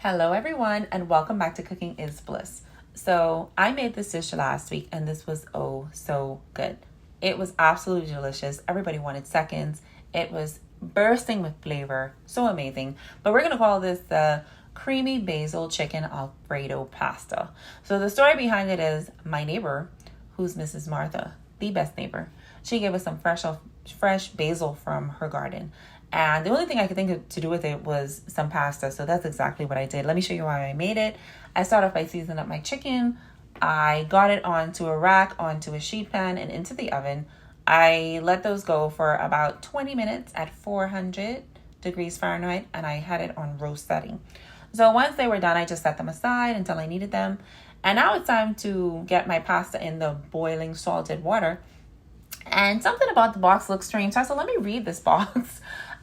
Hello everyone and welcome back to Cooking is Bliss. So I made this dish last week and this was oh so good. It was absolutely delicious. Everybody wanted seconds. It was bursting with flavor. So amazing. But we're going to call this the creamy basil chicken Alfredo pasta. So the story behind it is my neighbor, who's Mrs. Martha, the best neighbor. She gave us some fresh basil from her garden. And the only thing I could think of to do with it was some pasta. So that's exactly what I did. Let me show you how I made it. I started off by seasoning up my chicken. I got it onto a rack, onto a sheet pan, and into the oven. I let those go for about 20 minutes at 400 degrees Fahrenheit, and I had it on roast setting. So once they were done, I just set them aside until I needed them. And now it's time to get my pasta in the boiling salted water. And something about the box looks strange. So I said, let me read this box.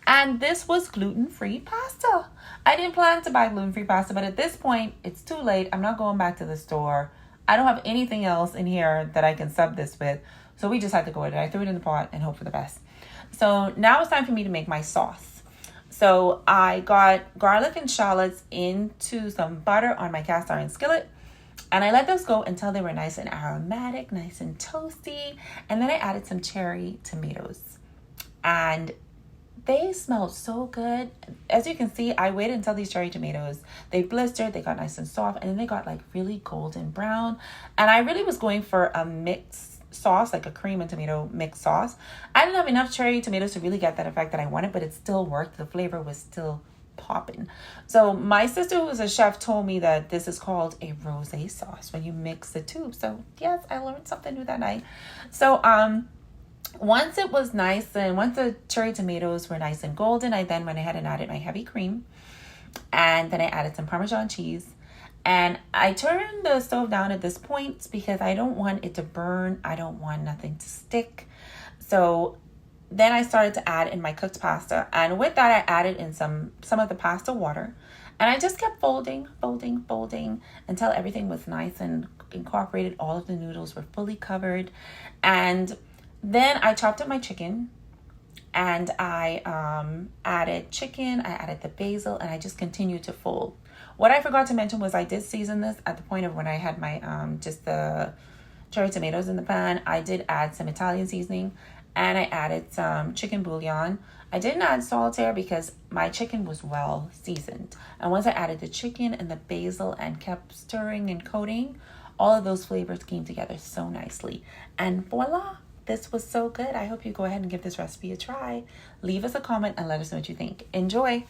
And this was gluten-free pasta. I didn't plan to buy gluten-free pasta, but at this point, it's too late. I'm not going back to the store. I don't have anything else in here that I can sub this with. So we just had to go with it. I threw it in the pot and hope for the best. So now it's time for me to make my sauce. So I got garlic and shallots into some butter on my cast iron skillet. And I let those go until they were nice and aromatic, nice and toasty. And then I added some cherry tomatoes. And they smelled so good. As you can see, I waited until these cherry tomatoes, they blistered, they got nice and soft, and then they got like really golden brown. And I really was going for a mixed sauce, like a cream and tomato mixed sauce. I didn't have enough cherry tomatoes to really get that effect that I wanted, but it still worked. The flavor was still popping. So my sister, who was a chef, told me that this is called a rosé sauce when you mix the two. So yes, I learned something new that night. So once it was nice and once the cherry tomatoes were nice and golden, I then went ahead and added my heavy cream. And then I added some Parmesan cheese. And I turned the stove down at this point because I don't want it to burn. I don't want nothing to stick. So then I started to add in my cooked pasta. And with that, I added in some of the pasta water. And I just kept folding until everything was nice and incorporated. All of the noodles were fully covered. And then I chopped up my chicken and I added chicken, I added the basil, and I just continued to fold. What I forgot to mention was I did season this at the point of when I had my just the cherry tomatoes in the pan. I did add some Italian seasoning and I added some chicken bouillon. I didn't add salt here because my chicken was well seasoned. And once I added the chicken and the basil and kept stirring and coating, all of those flavors came together so nicely. And voila! This was so good. I hope you go ahead and give this recipe a try. Leave us a comment and let us know what you think. Enjoy.